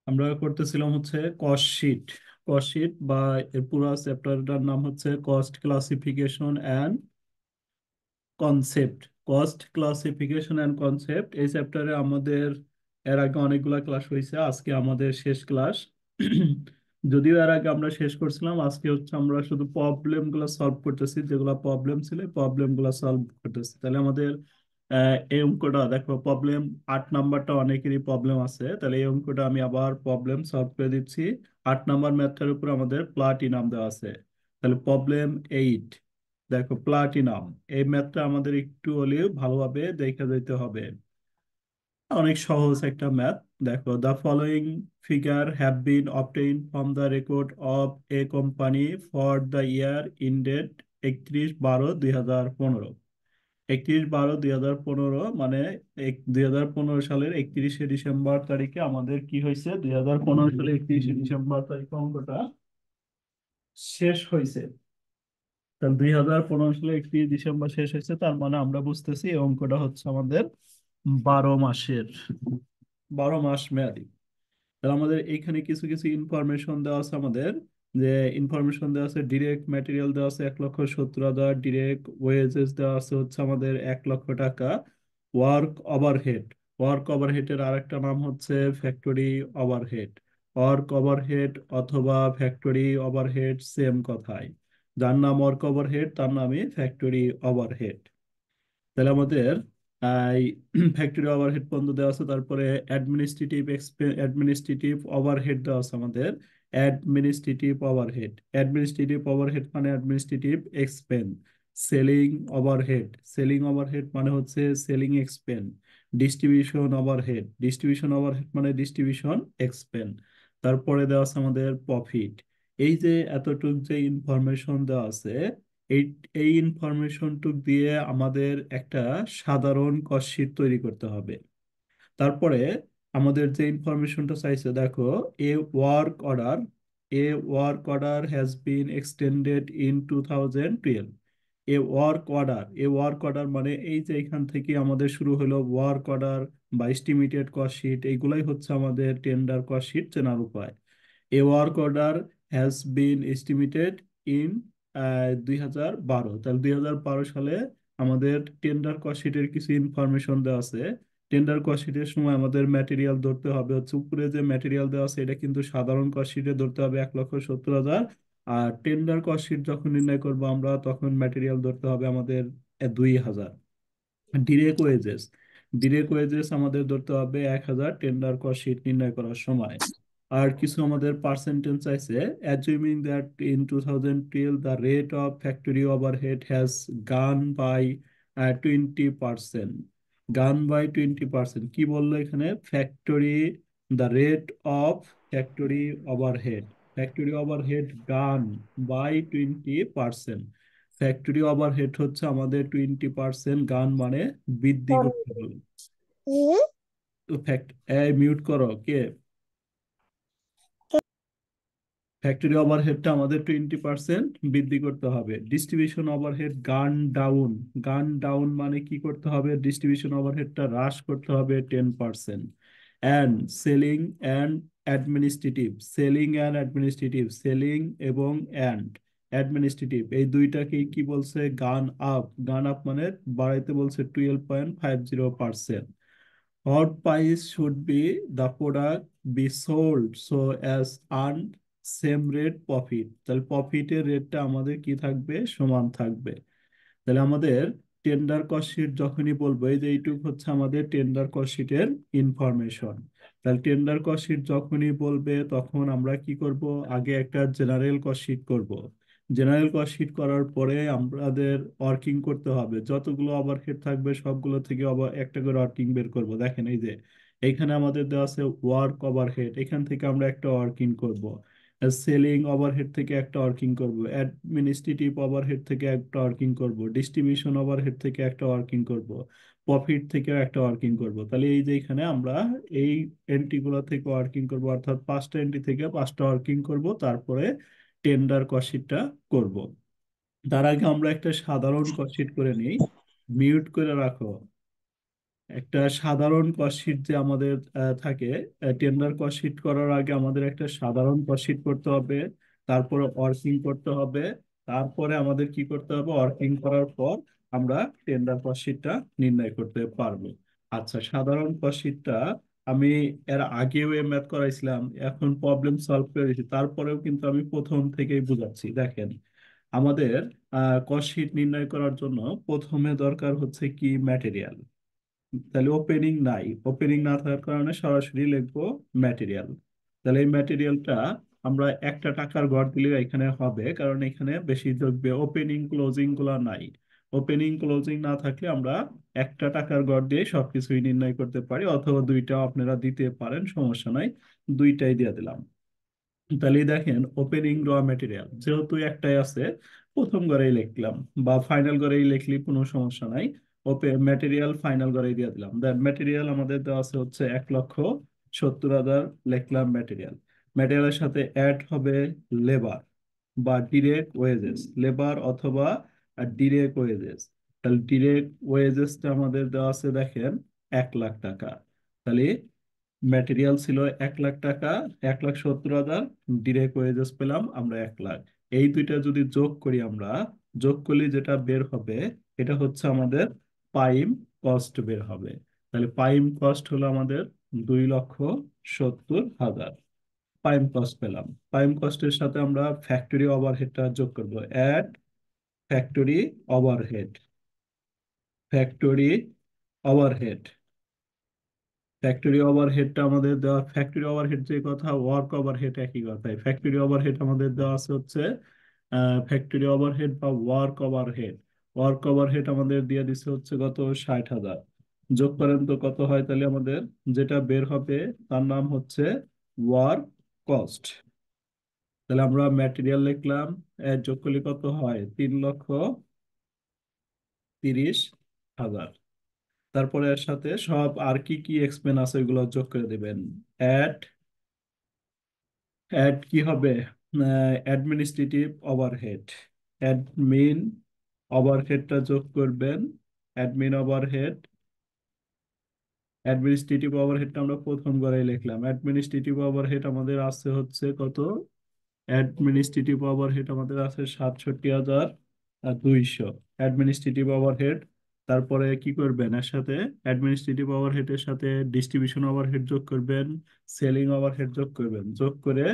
আমরা করতেছিলাম হচ্ছে কস্ট শিট। কস্ট শিট বা এর পুরো চ্যাপ্টারটার নাম হচ্ছে cost classification and concept. Cost classification and concept এই চ্যাপ্টারে আমাদের এর আগে অনেকগুলা ক্লাস হয়েছে, আজকে আমাদের শেষ ক্লাস। যদিও এর আগে আমরা শেষ করছিলাম, আজকে হচ্ছে আমরা শুধু প্রবলেম গুলা সলভ করতেছি, যেগুলো প্রবলেম ছিল প্রবলেম গুলা সলভ করতেছি। তাহলে আমাদের এই অঙ্কটা দেখো, প্রবলেম 8 নাম্বারটা অনেকেরই প্রবলেম আছে, তাহলে এই অঙ্কটা আমি আবার প্রবলেম সলভ করে দিচ্ছি। 8 নাম্বার ম্যাথটার উপর আমাদের প্লাটিনাম দেওয়া আছে। তাহলে প্রবলেম 8, দেখো প্লাটিনাম। এই ম্যাথটা আমাদের একটু হলেও ভালোভাবে দেখে যেতে হবে। অনেক সহজ একটা ম্যাথ। দেখো, the following figure have been obtain from the record of a company for the year ended 31/12/2015। 31/12/2015 মানে 2015 সালের 31শে ডিসেম্বর তারিখে আমাদের কি হয়েছে, 2015 সালের 31শে ডিসেম্বর তারিখে অঙ্কটা শেষ হয়েছে। তাহলে 2015 সালে 31 ডিসেম্বর শেষ হয়েছে, তার মানে আমরা বুঝতেছি এই অঙ্কটা হচ্ছে আমাদের 12 মাসের, 12 মাস মেয়াদি। তাহলে আমাদের এখানে কিছু কিছু ইনফরমেশন দেওয়া আছে আমাদের। যে ইনফরমেশন দেওয়া আছে, ডিরেক্ট ম্যাটেরিয়াল দেওয়া আছে 1,70,000, ডিরেক্ট ওয়েজেস দেওয়া আছে হচ্ছে আমাদের 1 লক্ষ টাকা। ওয়ার্ক ওভারহেড, ওয়ার্ক ওভারহেডের আরেকটা নাম হচ্ছে ফ্যাক্টরি ওভারহেড। ওয়ার্ক ওভারহেড অথবা ফ্যাক্টরি ওভারহেড সেম কথাই, যার নাম ওয়ার্ক ওভারহেড তার নামই ফ্যাক্টরি ওভারহেড। তাহলে আমাদের ফ্যাক্টরি ওভারহেড পর্যন্ত দেওয়া আছে, তারপরে অ্যাডমিনিস্ট্রেটিভ ওভারহেড দেওয়া আছে আমাদের। অ্যাডমিনিস্ট্রেটিভ ওভারহেড মানে administrative expense. Selling overhead, selling overhead মানে হচ্ছে সেলিং এক্সপেন্স। ডিস্ট্রিবিউশন ওভারহেড মানে ডিস্ট্রিবিউশন এক্সপেন্স। তারপরে দেওয়া আছে আমাদের প্রফিট। এই যে এতটুক যে ইনফরমেশন দেওয়া আছে, এই এই ইনফরমেশনটুক দিয়ে আমাদের একটা সাধারণ কস্ট শিট তৈরি করতে হবে। তারপরে আমাদের যে ইনফরমেশনটা চাইছে, দেখো, a work order a work order has been extended in 2012। A work order মানে এই যে এখান থেকে আমাদের শুরু হলো ওয়ার্ক অর্ডার বা এস্টিমেটেড কস্ট শিট, এইগুলাই হচ্ছে আমাদের টেন্ডার কস্ট শিট চেনার উপায়। A work order has been estimated in 2012। তাহলে 2012 সালে আমাদের টেন্ডার কস্ট শিটের কিছু ইনফরমেশন দেওয়া আছে। টেন্ডার কস্ট শিটের সময় আমাদের ম্যাটেরিয়াল ধরতে হবে হচ্ছে, উপরে যে ম্যাটেরিয়াল দেওয়া আছে এটা কিন্তু সাধারণ কস্ট শিটে ধরতে হবে 1,70,000। আর টেন্ডার কস্ট শিট যখন নির্ণয় করবো আমরা, তখন ম্যাটেরিয়াল ধরতে হবে আমাদের 2,000। ডিরেক্ট ওয়েজেস, ডিরেক্ট ওয়েজেস আমাদের ধরতে হবে 1,000 টেন্ডার কস্ট শিট নির্ণয় করার সময়। আর কিছু আমাদের পার্সেন্টেজ চাইছে। Assuming that in 2012 the rate of factory overhead has gone by 20%। Gone by 20%, কি বললো এখানে? Factory, the rate of factory overhead, factory overhead gone by 20%। Factory overhead হচ্ছে আমাদের 20% গান মানে বৃদ্ধি করতে হবে। তো মিউট করো কে? ফ্যাক্টরি ওভারহেডটা আমাদের 20% বৃদ্ধি করতে হবে। ডিস্ট্রিবিউশন ওভারহেড গান ডাউন, গান ডাউন মানে কি করতে হবে? ডিস্ট্রিবিউশন ওভারহেডটা হ্রাস করতে হবে 10%। And selling and administrative, selling এবং অ্যাডমিনিস্ট্রেটিভ এই দুইটাকেই কি বলছে? গান আপ, গান আপ মানে বাড়াইতে বলছে 12.50%। What price should be the product be sold so as earn same rate profit? তাহলে প্রফিটের রেটটা আমাদের কি থাকবে? সমান থাকবে। তাহলে আমাদের টেন্ডার কস্ট শিট যখনই বলবো, এই যে এইটুক হচ্ছে আমাদের টেন্ডার কস্ট শিটের ইনফরমেশন। তাহলে টেন্ডার কস্ট শিট যখনই বলবে তখন আমরা কি করব? আগে একটা জেনারেল কস্ট শিট করব। জেনারেল কস্ট শিট করার পরে আমাদের ওয়ার্কিং করতে হবে, যতগুলো ওভারহেড থাকবে সবগুলো থেকে একটা করে ওয়ার্কিং বের করব। দেখেন এই যে এইখানে আমাদের দেওয়া আছে ওয়ার্ক ওভারহেড, এখান থেকে আমরা একটা ওয়ার্কিং করব। সেলিং ওভারহেড থেকে একটা ওয়ার্কিং করব, অ্যাডমিনিস্ট্রেটিভ ওভারহেড থেকে একটা ওয়ার্কিং করব, ডিস্ট্রিবিউশন ওভারহেড থেকে একটা ওয়ার্কিং করব, প্রফিট থেকে একটা ওয়ার্কিং করব। তাহলে এই যে এখানে আমরা এই এন্ট্রিগুলো থেকে ওয়ার্কিং করব, অর্থাৎ 5টা এন্ট্রি থেকে 5টা ওয়ার্কিং করব, তারপরে টেন্ডার কস্টশিটটা করব। তার আগে আমরা একটা সাধারণ কস্টশিট করে নিই। মিউট করে রাখো, একটা সাধারণ কস্ট শিট যে আমাদের থাকে, টেন্ডার কস্ট শিট করার আগে আমাদের একটা সাধারণ কস্ট শিট করতে হবে, তারপরে ওয়ার্কিং করতে হবে, তারপরে আমাদের কি করতে হবে, ওয়ার্কিং করার পর আমরা টেন্ডার কস্ট শিটটা নির্ণয় করতে পারবো। আচ্ছা, সাধারণ কস্ট শিটটা আমি এর আগেও ম্যাথ করাইছিলাম, এখন প্রবলেম সলভ করে দিয়েছি, তারপরেও কিন্তু আমি প্রথম থেকেই বুঝাচ্ছি। দেখেন, আমাদের কস্ট শিট নির্ণয় করার জন্য প্রথমে দরকার হচ্ছে কি, ম্যাটেরিয়াল। তাহলে ওপেনিং নাই, ওপেনিং না থাকার কারণে সরাসরি লিখবো ম্যাটেরিয়াল। তাহলে এই ম্যাটেরিয়ালটা আমরা একটা টাকার ঘর দিলে এখানে হবে, কারণ এখানে বেশি যোগবে, ওপেনিং ক্লোজিং গুলা নাই। ওপেনিং ক্লোজিং না থাকলে আমরা একটা টাকার ঘর দিয়ে সবকিছুই নির্ণয় করতে পারি, অথবা দুইটাও আপনারা দিতে পারেন, সমস্যা নাই, দুইটাই দিয়ে দিলাম। তাহলে দেখেন, ওপেনিং র ম্যাটেরিয়াল যেহেতু একটাই আছে, প্রথম ঘরেই লিখলাম, বা ফাইনাল ঘরেই লিখলি কোনো সমস্যা নাই। ম্যাটেরিয়াল ফাইনাল ঘরেই দিয়ে দিলাম। দেন ম্যাটেরিয়াল আমাদের দেওয়া আছে হচ্ছে 1,70,000, লিখলাম ম্যাটেরিয়াল। ম্যাটেরিয়ালের সাথে অ্যাড হবে লেবার বা ডিরেক্ট ওয়েজেস, লেবার অথবা ডিরেক্ট ওয়েজেস। তাহলে ডিরেক্ট ওয়েজেসটা আমাদের দেওয়া আছে দেখেন 1,00,000 টাকা। তাহলে ম্যাটেরিয়াল ছিল 1,00,000 টাকা, 1,70,000, ডিরেক্ট ওয়েজেস পেলাম আমরা 1,00,000। এই দুইটা যদি যোগ করি আমরা, যোগ করলে যেটা বের হবে এটা হচ্ছে আমাদের পাইম কস্ট বের হবে। তাহলে পাইম কস্ট হলো আমাদের 2,70,000 পাইম কস্ট পেলাম। পাইম কস্টের সাথে আমরা ফ্যাক্টরি ওভারহেডটা যোগ করবো, add factory overhead, factory overhead. Factory ওভারহেডটা আমাদের দেওয়া, ফ্যাক্টরি ওভারহেড যে কথা, ওয়ার্ক ওভারহেড একই কথাই। ফ্যাক্টরি ওভারহেড আমাদের দেওয়া আছে হচ্ছে ফ্যাক্টরি ওভারহেড বা ওয়ার্ক ওভারহেড। ওয়ার্ক ওভারহেড আমাদের দিয়ে দিচ্ছে হচ্ছে কত, 60,000। যোগ করেন তো কত হয়, তাহলে আমাদের যেটা বের হবে তার নাম হচ্ছে ওয়ার্ক কস্ট। তাহলে আমরা ম্যাটেরিয়াল লিখলাম, যোগ করলে কত হয়, 3,30,000। তারপরে এর সাথে সব আর কি কি এক্সপেন্স আছে ওগুলো যোগ করে দিবেন। অ্যাড অ্যাড কি হবে, অ্যাডমিনিস্ট্রেটিভ ওভারহেড, অ্যাডমিন ওভারহেডটা যোগ করবেন। অ্যাডমিন ওভারহেড, অ্যাডমিনিস্ট্রেটিভ ওভারহেডটা আমরা প্রথম ঘরে লিখলাম। অ্যাডমিনিস্ট্রেটিভ ওভারহেড আমাদের আছে হচ্ছে কত, অ্যাডমিনিস্ট্রেটিভ ওভারহেড আমাদের আছে 67,200 অ্যাডমিনিস্ট্রেটিভ ওভারহেড। তারপরে কি করবেন, এর সাথে অ্যাডমিনিস্ট্রেটিভ ওভারহেডের সাথে ডিস্ট্রিবিউশন ওভারহেড যোগ করবেন, সেলিং ওভারহেড যোগ করবেন, যোগ করে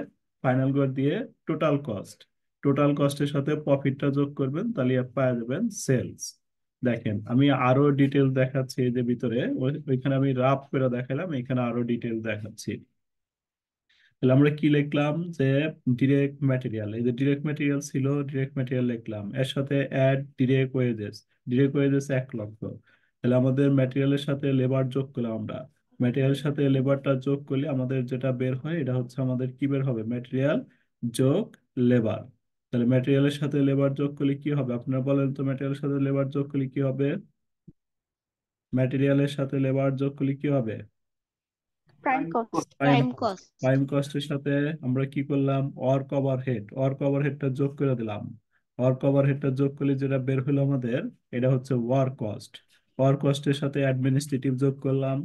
ফাইনাল করে দিয়ে টোটাল কস্ট, টোটাল কস্টের সাথে প্রফিটটা যোগ করবেন, তাহলে পাওয়া যাবেন সেলস। দেখেন, আমি আরো ডিটেল দেখাচ্ছি এই যে ভিতরে, ওইখানে আমি রাফ করে দেখালাম, এখানে আরো ডিটেল দেখাচ্ছি। তাহলে আমরা কি লিখলাম, যে ডিরেক্ট ম্যাটেরিয়াল, এই যে ডিরেক্ট ম্যাটেরিয়াল ছিল, ডিরেক্ট ম্যাটেরিয়াল লিখলাম, এর সাথে add direct wages, direct wages 1,00,000। তাহলে আমাদের ম্যাটেরিয়ালের সাথে লেবার যোগ করলাম আমরা, ম্যাটেরিয়ালের সাথে লেবারটা যোগ করলে আমাদের যেটা বের হয় এটা হচ্ছে আমাদের কি বের হবে, ম্যাটেরিয়াল যোগ লেবার। তাহলে ম্যাটেরিয়ালের সাথে লেবার যোগ করলে কি হবে, আপনারা বলেন তো, ম্যাটেরিয়ালের সাথে লেবার যোগ করলে কি হবে, ম্যাটেরিয়ালের সাথে লেবার যোগ করলে কি হবে, prime cost. Prime cost. Prime কস্টের সাথে আমরা কি করলাম, ওয়ার্ক ওভারহেড, ওয়ার্ক ওভারহেডটা যোগ করে দিলাম। ওয়ার্ক ওভারহেডটা যোগ করলে যেটা বের হলো আমাদের, এটা হচ্ছে ওয়ার্ক কস্ট। ওয়ার্ক কস্টের সাথে অ্যাডমিনিস্ট্রেটিভ যোগ করলাম,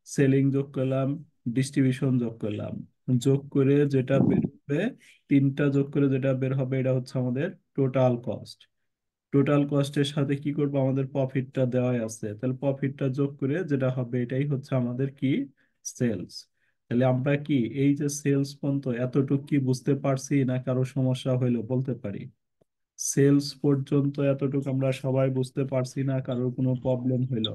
সেলিং যোগ করলাম, ডিস্ট্রিবিউশন যোগ করলাম, যোগ করে যেটা বের হবে, তিনটা যোগ করে যেটা বের হবে এটা হচ্ছে আমাদের টোটাল কস্ট। টোটাল কস্টের সাথে কি করব, আমাদের প্রফিটটা দেওয়াই আছে, তাহলে প্রফিটটা যোগ করে যেটা হবে এটাই হচ্ছে আমাদের কি, সেলস। তাহলে আমরা কি এই যে সেলস পর্যন্ত এতটুকু কি বুঝতে পারছি, না কারো সমস্যা হইলো বলতে পারি, সেলস পর্যন্ত এতটুকু আমরা সবাই বুঝতে পারছি, না কারোর কোনো প্রবলেম হইলো?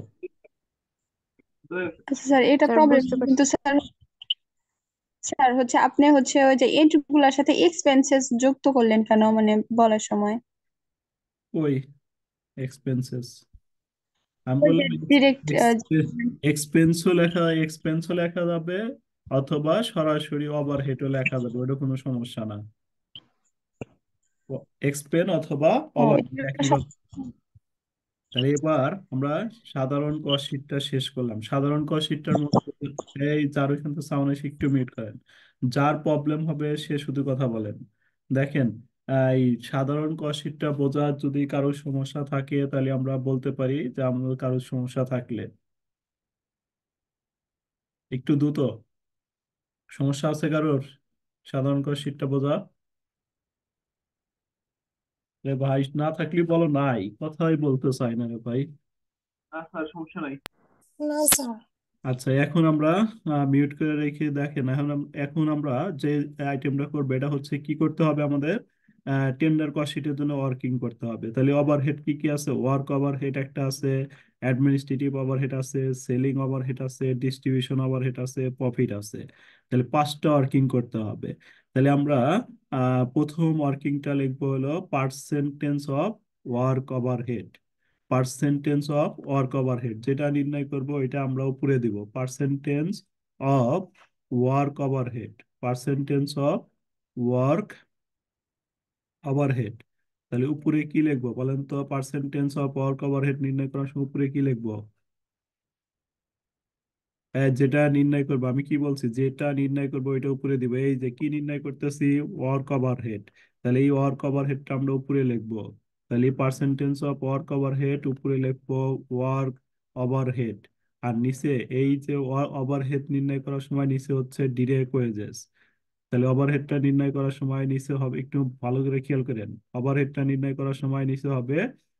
আচ্ছা স্যার, এটা স্যার প্রবলেম, বুঝতে পারছি। কিন্তু স্যার, স্যার হচ্ছে আপনি হচ্ছে ওই যে এন্ট্রি গুলার সাথে এক্সপেন্সেস যুক্ত করলেন কেন, মানে বলার সময়? ওই এক্সপেন্সেস, আমি ওই যে বললাম ডিরেক্ট, এক্সপেন্সও লেখা যাবে, অথবা সরাসরি ওভারহেডও লেখা যাবে, ওটা কোনো সমস্যা না। এক্সপেন অথবা ও ওভারহেড এটা একই কথা। তাহলে এবার আমরা সাধারণ ক শিটটা শেষ করলাম। সাধারণ ক শিটটার মধ্যে, এই যার ওইখান থেকে সাউন্ড এসে একটু মিউট করেন, যার প্রবলেম হবে সে শুধু কথা বলেন। দেখেন, এই সাধারণ ক শিটটা বোঝার যদি কারো সমস্যা থাকে তাহলে আমরা বলতে পারি যে আমাদের কারো সমস্যা থাকলে একটু দ্রুত, সমস্যা আছে কারোর সাধারণ করে শীটটা বোঝা? রে ভাই, না থাকলে বলো নাই, কথাই বলতে চাই না রে ভাই। আচ্ছা, সমস্যা নাই। আচ্ছা, এখন আমরা মিউট করে রেখে দেখেন, এখন আমরা যে আইটেমটা করবো এটা হচ্ছে কি করতে হবে আমাদের, টেন্ডার কস্ট শিটের জন্য ওয়ার্কিং করতে হবে। তাহলে ওভারহেড কি কি আছে? ওয়ার্ক ওভারহেড একটা আছে, অ্যাডমিনিস্ট্রেটিভ ওভারহেড আছে, সেলিং ওভারহেড আছে, ডিস্ট্রিবিউশন ওভারহেড আছে, প্রফিট আছে। তাহলে পাঁচটা ওয়ার্কিং করতে হবে। তাহলে আমরা প্রথম ওয়ার্কিংটা লিখবো হলো percentage of work overhead. Percentage of work overhead যেটা নির্ণয় করব এটা আমরা উপরে দিব, percentage of work overhead, percentage of work overhead. তাহলে উপরে কি লিখবো বলেন তো? পার্সেন্টেজ অফ ওয়ার্ক ওভারহেড নির্ণয় করার সময় উপরে কি লিখবো? যেটা নির্ণয় করবো, আমি কি বলছি, যেটা নির্ণয় করবো এটা উপরে দিব। এই যে কি নির্ণয় করতেছি, ওয়ার্ক ওভারহেড। তাহলে এই ওয়ার্ক ওভারহেডটা আমরা উপরে লিখবো। তাহলে পার্সেন্টেজ অফ ওয়ার্ক ওভারহেড উপরে লিখবো ওয়ার্ক ওভারহেড। আর নিচে এই যে ওভারহেড নির্ণয় করার সময় নিচে হচ্ছে ডিরেক্ট ওয়েজেস। তাহলে ওভারহেডটা নির্ণয় করার সময় নিচে হবে, একটু ভালো করে খেয়াল করেন, ওভারহেডটা নির্ণয় করার সময় নিচে হবে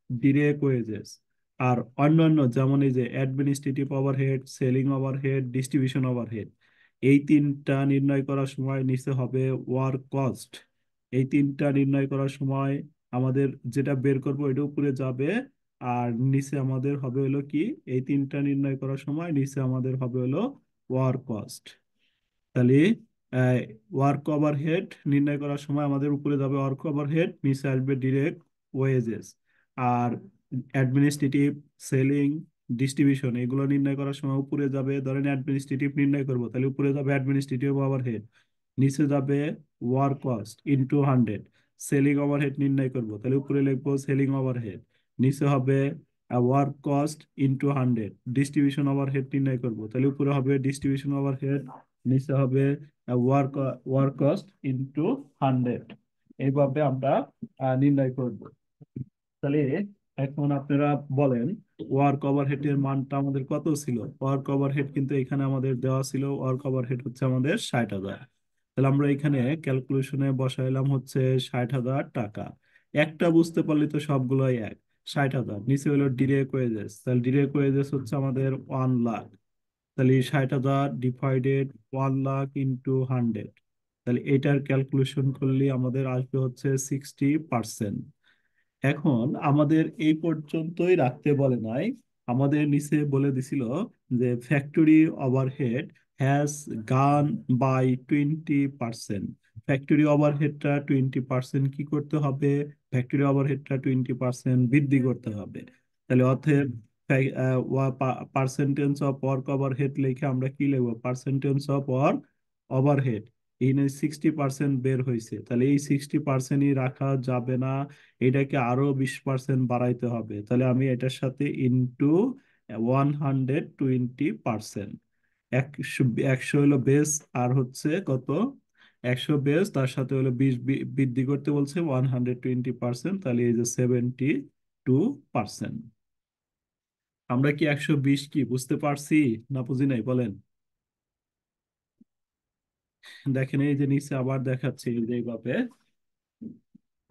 ডিরেক্ট ওয়েজেস। আর অন্যান্য যেমন এই যে administrative overhead, selling overhead, distribution overhead, এই তিনটা নির্ণয় করার সময় নিচে হবে ওয়ার্ক কস্ট। এই তিনটা নির্ণয় করার সময় আমাদের যেটা বের করব এটা উপরে যাবে। আর নিচে আমাদের হবে হলো কি, এই তিনটা নির্ণয় করার সময় নিচে আমাদের হবে হলো ওয়ার্ক কস্ট। তাহলে ওয়ার্ক ওভারহেড নির্ণয় করার সময় আমাদের উপরে যাবে ওয়ার্ক ওভারহেড, নিচে আসবে ডিরেক্ট ওয়েজেস। আর অ্যাডমিনিস্ট্রেটিভ, সেলিং, ডিস্ট্রিবিউশন এগুলো নির্ণয় করার সময় উপরে যাবে, ধরেন অ্যাডমিনিস্ট্রেটিভ নির্ণয় করবো, তাহলে উপরে যাবে অ্যাডমিনিস্ট্রেটিভ ওভারহেড, নিচে যাবে work cost into 100। Selling overhead নির্ণয় করব, তাহলে উপরে লিখবো সেলিং ওভারহেড, নিচে হবে work cost into 100। Distribution overhead নির্ণয় করব, তাহলে উপরে হবে ডিস্ট্রিবিউশন ওভারহেড, নিচে হবে ওয়ার্ক ওয়ার্ক কস্ট ইনটু 100। এইভাবে আমরা নির্ণয় করব। তাহলে এখন আপনারা বলেন, ওয়ার্ক ওভারহেড এর মানটা আমাদের কত ছিল? ওয়ার্ক ওভারহেড কিন্তু এখানে আমাদের দেওয়া ছিল, ওয়ার্ক ওভারহেড হচ্ছে আমাদের 60,000। তাহলে আমরা এখানে ক্যালকুলেশনে বসাইলাম হচ্ছে 60,000 টাকা। একটা বুঝতে পারলে তো সবগুলোই এক। 60,000 নিচে হলো ডিরেক্ট ওয়েজেস, তাহলে ডিরেক্ট ওয়েজেস হচ্ছে আমাদের 1 লাখ। তাহলে 60,000 ডিভাইডেড 1 লাখ ইন্টু 100। তাহলে এটার ক্যালকুলেশন করলে আমাদের আসবে হচ্ছে 60%। এখন আমাদের এই পর্যন্তই রাখতে বলে নাই, আমাদের নিচে বলে দিছিল যে factory overhead has gone by 20%। Factory ওভারহেডটা 20% কি করতে হবে? ফ্যাক্টরি ওভারহেডটা 20% বৃদ্ধি করতে হবে। তাহলে অতএব পার্সেন্টেজ অফ ওয়ার্ক ওভারহেড লিখে আমরা কি লিখবো? পার্সেন্টেজ অফ ওয়ার্ক ওভারহেড এই 60% বের হয়েছে, তাহলে এই 60%ই রাখা যাবে না, এটাকে আরো 20% বাড়াইতে হবে। তাহলে আমি এটার সাথে ইনটু 120%। একশো, একশো হলো বেস, আর হচ্ছে কত, 100 বেস, তার সাথে হলো 20 বৃদ্ধি করতে বলছে 120%, তাহলে এই যে 72%। আমরা কি 120 কি বুঝতে পারছি না বুঝি নাই বলেন? দেখেন এই যে নিচে আবার দেখাচ্ছে এই যে এইভাবে,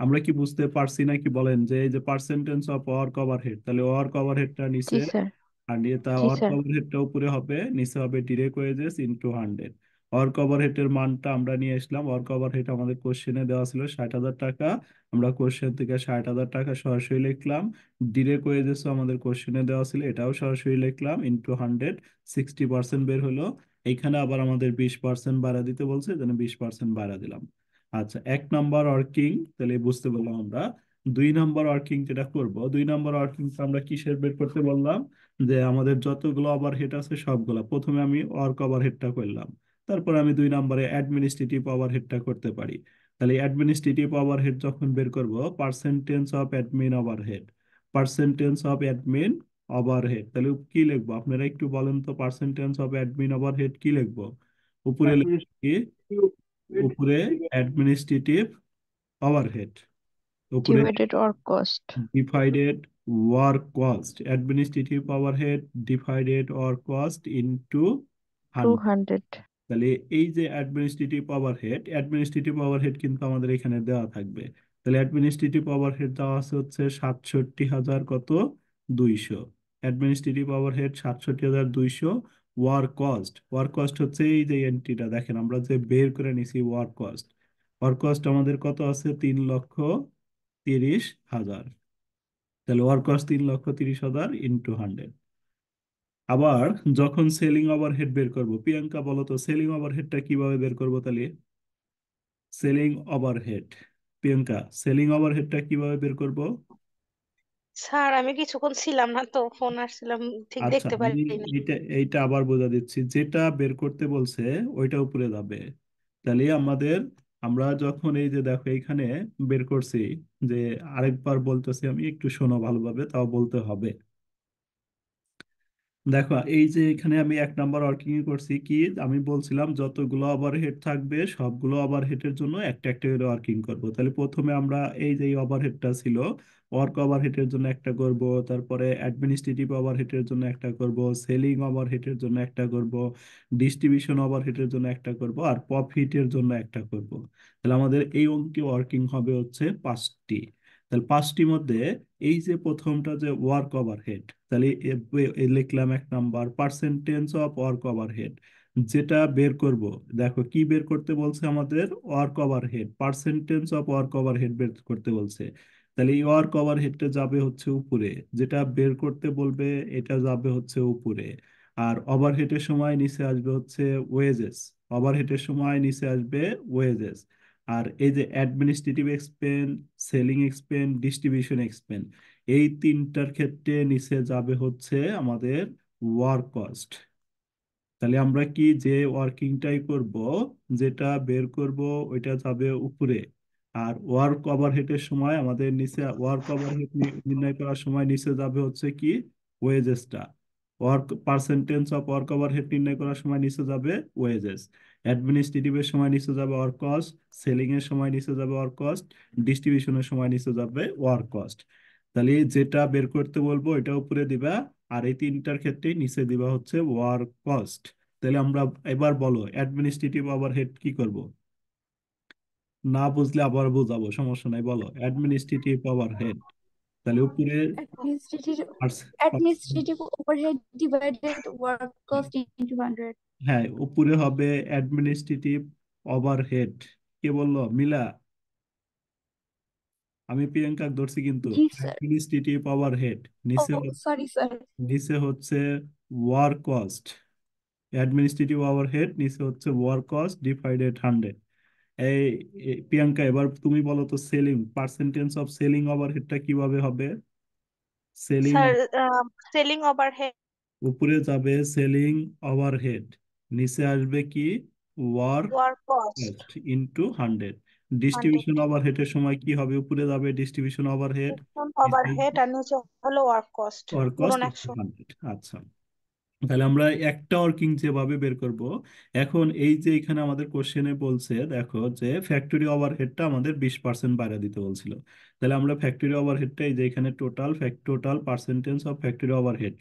আমরা কি বুঝতে পারছি না কি বলেন, যে এই যে পার্সেন্টেজ অফ ওয়ার্ক ওভারহেড, তাহলে ওয়ার্ক ওভারহেডটা জি নিচে, স্যার। আর নিয়ে তা জি ওয়ার্ক স্যার। ওভারহেডটা উপরে হবে, নিচে হবে ডিরেক্ট ওয়েজেস ইনটু 100। ওয়ার্ক ওভারহেডের মানটা আমরা নিয়ে আসলাম, ওয়ার্ক ওভারহেড আমাদের কোশ্চেনে দেওয়া ছিল 60,000 টাকা, আমরা কোশ্চেন থেকে 60,000 টাকা সরাসরি লিখলাম। ডিরেক্ট ওয়েজেসও আমাদের কোশ্চেনে দেওয়া ছিল, এটাও সরাসরি লিখলাম ইনটু 100। 60% বের হলো। এইখানে আবার আমাদের 20% বাড়া দিতে বলছে, যেন 20% বাড়া দিলাম। আচ্ছা, 1 নাম্বার ওয়ার্কিং তাহলে বুঝতে বললাম আমরা। 2 নাম্বার ওয়ার্কিং যেটা করব, 2 নাম্বার ওয়ার্কিং আমরা কিসের বের করতে বললাম, যে আমাদের যতগুলো ওভারহেড আছে সবগুলা, প্রথমে আমি ওয়ার্ক ওভারহেডটা করলাম, তারপর আমি 2 নাম্বারে অ্যাডমিনিস্ট্রেটিভ ওভারহেডটা করতে পারি। তাহলে অ্যাডমিনিস্ট্রেটিভ ওভারহেড যখন বের করব, percentage of admin overhead, percentage of admin overhead, তাহলে কি লিখবো আপনারা একটু বলেন তো? পার্সেন্টেজ অফ অ্যাডমিন ওভারহেড কি লিখবো? উপরে লিখবো কি? উপরে অ্যাডমিনিস্ট্রেটিভ ওভারহেড, উপরে divided work cost. Divided work cost, administrative overhead divided work cost into hundred. 200। তাহলে এই যে অ্যাডমিনিস্ট্রেটিভ ওভারহেড কিন্তু আমাদের এখানে দেওয়া থাকবে। তাহলে অ্যাডমিনিস্ট্রেটিভ ওভারহেড দেওয়া আছে হচ্ছে 67,000 কত 200। Administrative overhead 67,200। ওয়ার্ক কস্ট হচ্ছে এই যে এন্ট্রিটা দেখেন আমরা যে বের করে নিছি ওয়ার্ক কস্ট আমাদের কত আছে 3,30,000। তাহলে ওয়ার্ক কস্ট 3,30,000 ইন্টু 100। আবার যখন সেলিং ওভারহেড বের করব, প্রিয়াঙ্কা বলো তো সেলিং ওভারহেডটা কিভাবে বের করব তাহলে? সেলিং ওভারহেড, প্রিয়াঙ্কা সেলিং ওভারহেডটা কিভাবে বের করব? স্যার আমি কিছুক্ষণ ছিলাম না তো, ফোন আসছিলাম, ঠিক আচ্ছা, দেখতে আমি পারিনি। এইটা আবার বোঝা দিচ্ছি, যেটা বের করতে বলছে ওইটা উপরে যাবে। তাহলে আমরা যখন এই যে দেখো এইখানে বের করছি, যে আরেকবার বলতেছি আমি, একটু শোনো ভালোভাবে, তাও বলতে হবে। দেখো এই যে এখানে আমি 1 নাম্বার ওয়ার্কিং করছি কি, আমি বলছিলাম যতগুলো ওভারহেড থাকবে সবগুলো ওভারহেডের জন্য একটা একটা করে ওয়ার্কিং করব। তাহলে প্রথমে আমরা এই যে ওভারহেডটা ছিল, ওয়ার্ক ওভারহেডের জন্য একটা করব, তারপরে অ্যাডমিনিস্ট্রেটিভ ওভারহেডের জন্য একটা করব, সেলিং ওভারহেডের জন্য একটা করব, ডিস্ট্রিবিউশন ওভারহেডের জন্য একটা করব, আর প্রফিটের জন্য একটা করব। তাহলে আমাদের এই অঙ্কে ওয়ার্কিং হবে হচ্ছে 5টি। তাহলে 5টির মধ্যে এই যে প্রথমটা যে ওয়ার্ক ওভারহেড, তাহলে লিখলাম 1 number percentage of work overhead, যেটা বের করব। দেখো কি বের করতে বলছে আমাদের, work overhead, percentage of work overhead বের করতে বলছে। তাহলে এই ওয়ার্ক ওভারহেডটা যাবে হচ্ছে উপরে, যেটা বের করতে বলবে এটা যাবে হচ্ছে উপরে। আর ওভারহেডের সময় নিচে আসবে হচ্ছে ওয়েজেস, ওভারহেডের সময় নিচে আসবে ওয়েজেস। আর এই যে administrative expense, selling expense, distribution expense, এই তিনটার ক্ষেত্রে নিচে যাবে হচ্ছে আমাদের ওয়ার্ক কস্ট। তাহলে আমরা কি যে ওয়ার্কিংটাই করব, যেটা বের করব ওইটা যাবে উপরে। আর ওয়ার্ক ওভারহেডের সময় আমাদের নিচে, ওয়ার্ক ওভারহেড নির্ণয় করার সময় নিচে যাবে হচ্ছে কি ওয়েজেসটা। পার্সেন্টেজ অফ ওয়ার্ক ওভারহেড নির্ণয় করার সময় নিচে যাবে ওয়েজেস। অ্যাডমিনিস্ট্রেটিভের সময় নিচে যাবে ওয়ার্ক কস্ট, সেলিং এর সময় নিচে যাবে ওয়ার্ক কস্ট, ডিস্ট্রিবিউশনের সময় নিচে যাবে ওয়ার্ক কস্ট। তাহলে যেটা বের করতে বলবো এটা উপরে দিবা, আর এই তিনটার ক্ষেত্রেই নিচে দিবা হচ্ছে ওয়ার্ক কস্ট। তাহলে আমরা এবার বলো অ্যাডমিনিস্ট্রেটিভ ওভারহেড কি করব? না বুঝলে আবার বোঝাবো, সমস্যা নাই, বলো অ্যাডমিনিস্ট্রেটিভ ওভারহেড। তাহলে উপরে Administrative পার্স- পার্স- administrative overhead divided work cost into 100. হ্যাঁ, উপরে হবে অ্যাডমিনিস্ট্রেটিভ ওভারহেড। কে বললো? মিলা? আমি প্রিয়াঙ্কা ধরছি কিন্তু। Ji sir. অ্যাডমিনিস্ট্রেটিভ ওভারহেড নিচে Oh, sorry sir. নিচে হচ্ছে ওয়ার্ক কস্ট। অ্যাডমিনিস্ট্রেটিভ ওভারহেড নিচে হচ্ছে ওয়ার্ক কস্ট ডিভাইডেড 100। এই প্রিয়াঙ্কা এবার তুমি বলো তো সেলিং, পার্সেন্টেজ অফ সেলিং ওভারহেডটা কিভাবে হবে? সেলিং, স্যার সেলিং ওভারহেড উপরে যাবে সেলিং ওভারহেড, নিচে আসবে কি work work cost cost into 100। 100, distribution ওভারহেডের সময় কি হবে, উপরে যাবে ডিস্ট্রিবিউশন ওভারহেড, নিচে ওভারহেড আর নিচে হলো ওয়ার্ক কস্ট ওয়ার্ক কস্ট গুণন ইনটু 100। 100। আচ্ছা, তাহলে আমরা একটা ওয়ার্কিং যেভাবে বের করব। এখন এই যে এখানে আমাদের কোশ্চেনে বলছে দেখো যে ফ্যাক্টরি ওভারহেডটা আমাদের 20% বাড়া দিতে বলছিল। তাহলে আমরা ফ্যাক্টরি ওভারহেডটা এই যে এখানে total percentage of factory overhead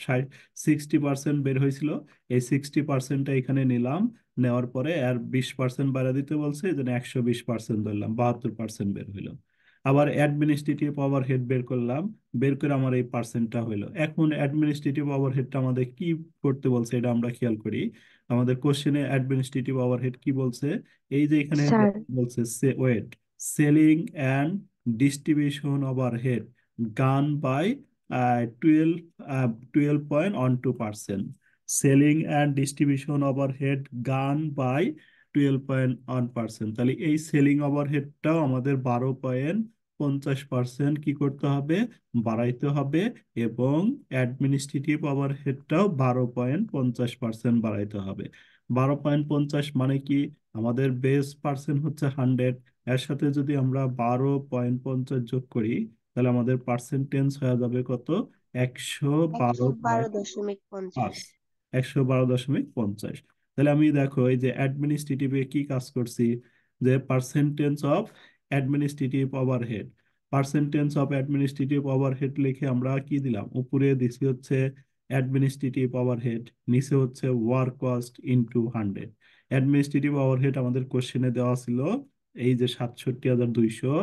60% বের হয়েছিল, এই 60%টা এখানে নিলাম, নেওয়ার পরে আর 20% বাড়া দিতে বলছে, এই জন্য 120% ধরলাম, 72% বের হইলো। আবার অ্যাডমিনিস্ট্রেটিভ ওভারহেড বের করলাম, বের করে আমার এই পার্সেন্টটা হলো। এখন অ্যাডমিনিস্ট্রেটিভ ওভারহেডটা আমাদের কি করতে বলছে এটা আমরা খেয়াল করি। আমাদের কোশ্চেনে অ্যাডমিনিস্ট্রেটিভ ওভারহেড কি বলছে, এই যে এখানে স্যার, বলছে wait, selling and distribution overhead gone by 12 12.12%। Selling and distribution overhead gone by 12.1%। তাহলে এই সেলিং ওভারহেডটাও আমাদের 12.50% কি করতে হবে, বাড়াইতে হবে। এবং অ্যাডমিনিস্ট্রেটিভ ওভারহেডটাও 12.50% বাড়াইতে হবে। 12.50 মানে কি, আমাদের বেস পার্সেন্ট হচ্ছে 100, এর সাথে যদি আমরা 12.50 যোগ করি, তাহলে আমাদের পার্সেন্টেজ হয়ে যাবে কত, 112। 112.50। 112.50। তাহলে আমি দেখো এই যে অ্যাডমিনিস্ট্রেটিভে কি কাজ করছি, যে পার্সেন্টেজ অফ অ্যাডমিনিস্ট্রেটিভ ওভারহেড লিখে আমরা কি দিলাম, উপরে দিছি হচ্ছে অ্যাডমিনিস্ট্রেটিভ ওভারহেড, নিচে হচ্ছে work cost into 100। Administrative overhead আমাদের কোশ্চেনে দেওয়া ছিল এই যে 67,200,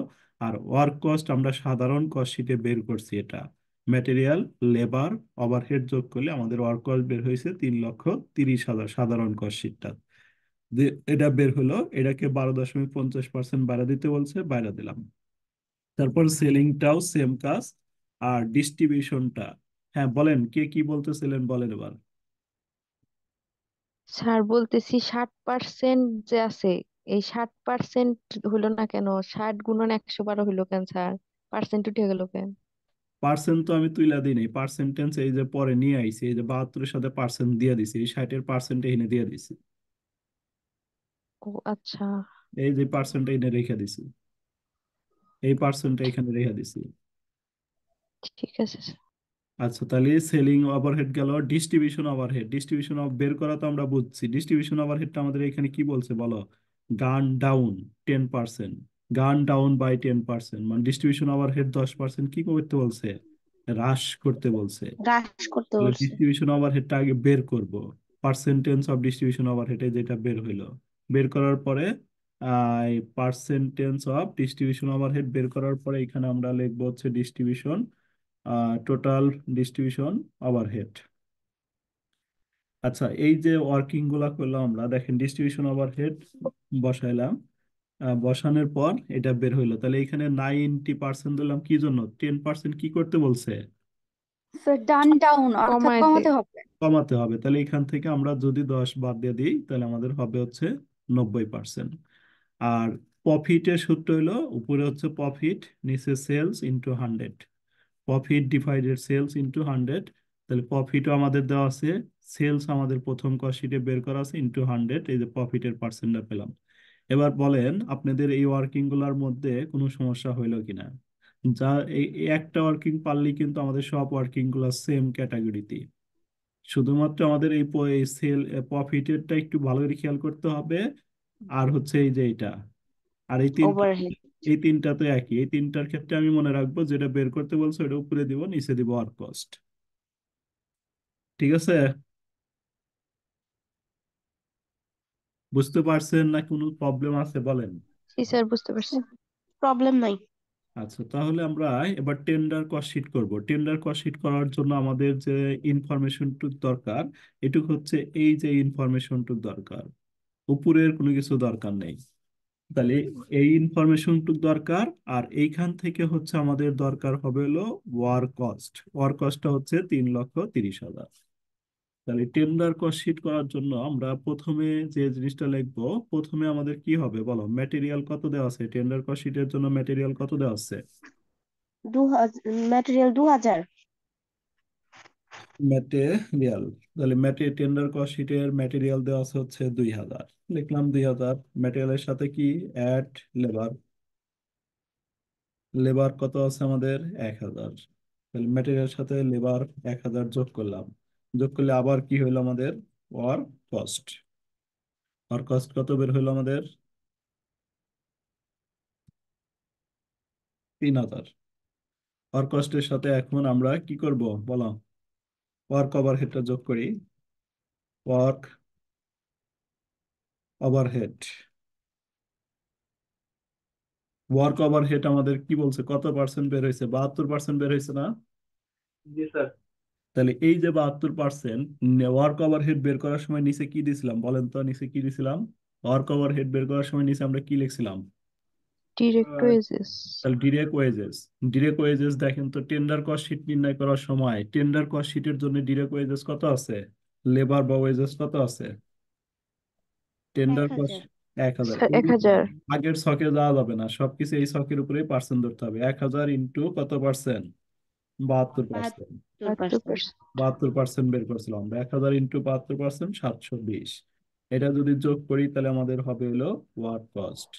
আর ওয়ার্ক কস্ট আমরা সাধারণ কস্ট শিটে বের করছি। এটা ম্যাটেরিয়াল, লেবার, ওভারহেড যোগ করলে আমাদের ওয়ার্ক কস্ট বের হয়েছে 3,30,000 সাধারণ কস্ট শিটটা। এটা বের হলো, এটাকে 12.50% বাড়া দিতে বলছে, বাইরা দিলাম। তারপর সেলিংটাও সেম কাজ। আর ডিস্ট্রিবিউশনটা, হ্যাঁ বলেন, কে কি বলতেছিলেন বলেন এবার। স্যার বলতেছি 60% যে আছে, এই 60% হলো না কেন? 60 × 112 হলো কেন স্যার? পার্সেন্ট উঠে গেল কেন? পার্সেন্ট তো আমি তুইলা দিই নাই, পার্সেন্টেজ এই যে পরে নিয়ে আইছি, এই যে 72-এর সাথে পার্সেন্ট দিয়ে দিছি, এই 60-এর পার্সেন্ট এখানে দিয়ে দিছি। ও আচ্ছা, এই যে পার্সেন্ট এখানে রেখে দিছি, এই পার্সেন্টটা এখানে রেখে দিছি। ঠিক আছে স্যার। আচ্ছা, তাহলে সেলিং ওভারহেড গেল। ডিস্ট্রিবিউশন ওভারহেড, ডিস্ট্রিবিউশন অফ বের করা তো আমরা বুঝছি। ডিস্ট্রিবিউশন ওভারহেডটা আমাদের এখানে কি বলছে বলো? গান ডাউন 10%, গান ডাউন বাই 10%, মানে ডিস্ট্রিবিউশন ওভারহেড 10% কি করতে বলছে? হ্রাস করতে বলছে। হ্রাস করতে তাহলে বলছে। ডিস্ট্রিবিউশন ওভারহেডটা আগে বের করব। পার্সেন্টেজ অফ ডিস্ট্রিবিউশন ওভারহেডে যেটা বের হইলো, বের করার পরে পার্সেন্টেজ অফ ডিস্ট্রিবিউশন ওভারহেড বের করার পরে এখানে আমরা লিখবো হচ্ছে ডিস্ট্রিবিউশন, টোটাল ডিস্ট্রিবিউশন ওভারহেড। আচ্ছা, এই যে ওয়ার্কিং গুলা করলাম আমরা, দেখেন ডিস্ট্রিবিউশন ওভারহেড বসাইলাম, বসানোর পর এটা বের হইলো। তাহলে এখানে 90% দিলাম কি জন্য? 10% কি করতে বলছে? স্যার ডান ডাউন অর্থাৎ কমায় দে। কমাতে হবে। কমাতে হবে। তাহলে এখান থেকে আমরা যদি 10 বাদ দিয়ে দিই তাহলে আমাদের হবে হচ্ছে 90%। আর প্রফিটের সূত্র হলো উপরে হচ্ছে প্রফিট, নিচে sales into 100, profit divided sales into 100। তাহলে প্রফিটও আমাদের দেওয়া আছে, সেলস আমাদের প্রথম কস্ট শিটে বের করা আছে, ইন্টু 100, এই যে প্রফিটের পার্সেন্টটা পেলাম। এবার বলেন আপনাদের এই ওয়ার্কিং গুলার মধ্যে কোনো সমস্যা হইলো কিনা। যা এই একটা ওয়ার্কিং পারলেই কিন্তু আমাদের সব ওয়ার্কিং গুলা সেম ক্যাটাগরিতে। শুধুমাত্র আমাদের এই সেল প্রফিটেরটা একটু ভালো করে খেয়াল করতে হবে। আর হচ্ছে এই যে এটা, আর ওভারহেড। এই তিনটা তো একই। এই তিনটার ক্ষেত্রে আমি মনে রাখবো যেটা বের করতে বলছো ওটা উপরে দিব, নিচে দিব ওয়ার্ক কস্ট। ঠিক আছে? বুঝতে পারছেন না কোনো প্রবলেম আছে বলেন। জি স্যার, বুঝতে পারছি। প্রবলেম নাই। আচ্ছা, তাহলে আমরা এবার টেন্ডার কস্ট শিট করব। টেন্ডার কস্ট শিট করার জন্য আমাদের যে ইনফরমেশনটুক দরকার, এটুক হচ্ছে এই যে ইনফরমেশনটুক দরকার, উপরের কোনো কিছু দরকার নেই। তাহলে এই ইনফরমেশনটুক দরকার। আর এইখান থেকে হচ্ছে আমাদের দরকার হবে হলো ওয়ার্ক কস্ট। ওয়ার্ক কস্টটা হচ্ছে 3,30,000। তাহলে টেন্ডার কস্ট শিট করার জন্য আমরা প্রথমে যে জিনিসটা লিখবো, প্রথমে আমাদের কি হবে বলো? ম্যাটেরিয়াল কত দেওয়া আছে? টেন্ডার কস্ট শিটের জন্য ম্যাটেরিয়াল কত দেওয়া আছে? ম্যাটেরিয়াল 2000। ম্যাটেরিয়াল, তাহলে টেন্ডার কস্ট শিটের ম্যাটেরিয়াল দেওয়া আছে হচ্ছে 2,000, লিখলাম 2,000। ম্যাটেরিয়ালের সাথে কি অ্যাড লেবার, লেবার কত আছে আমাদের? 1,000। তাহলে ম্যাটেরিয়ালের সাথে লেবার 1,000 যোগ করলাম, যোগ করলে আবার কি হইলো আমাদের? Work cost. ওয়ার্ক কস্ট কত বের হইলো আমাদের? 3,000। ওয়ার্ক কস্টের সাথে এখন আমরা কি করব বলো? ওয়ার্ক ওভারহেডটা যোগ করি। ওয়ার্ক ওভারহেড, ওয়ার্ক ওভারহেড আমাদের কি বলছে? কত পার্সেন্ট বের হয়েছে? 72% বের হয়েছে না? জি স্যার। তাহলে এই যে 72% ওয়ার্ক ওভারহেড বের করার সময় নিচে কি দিছিলাম বলেন তো? নিচে কি দিছিলাম? ওয়ার্ক ওভারহেড বের করার সময় নিচে আমরা কি লিখছিলাম? Direct wages. তাহলে ডিরেক্ট ওয়েজেস। ডিরেক্ট ওয়েজেস দেখেন তো, টেন্ডার কস্ট শিট নির্ণয় করার সময় টেন্ডার কস্ট শিটের জন্য ডিরেক্ট ওয়েজেস কত আছে? লেবার বা ওয়েজেস কত আছে? Tender cost 1000। 1,000। স্যার 1000। আগের ছকে যাওয়া যাবে না, সবকিছু এই ছকের উপরেই পার্সেন্ট ধরতে হবে। 1,000 ইন্টু কত পার্সেন্ট? 72%। 72%। 72% বের করছিলাম আমরা। 1,000 ইন্টু 72%, 720। এটা যদি যোগ করি তাহলে আমাদের হবে হলো ওয়ার্ক কস্ট।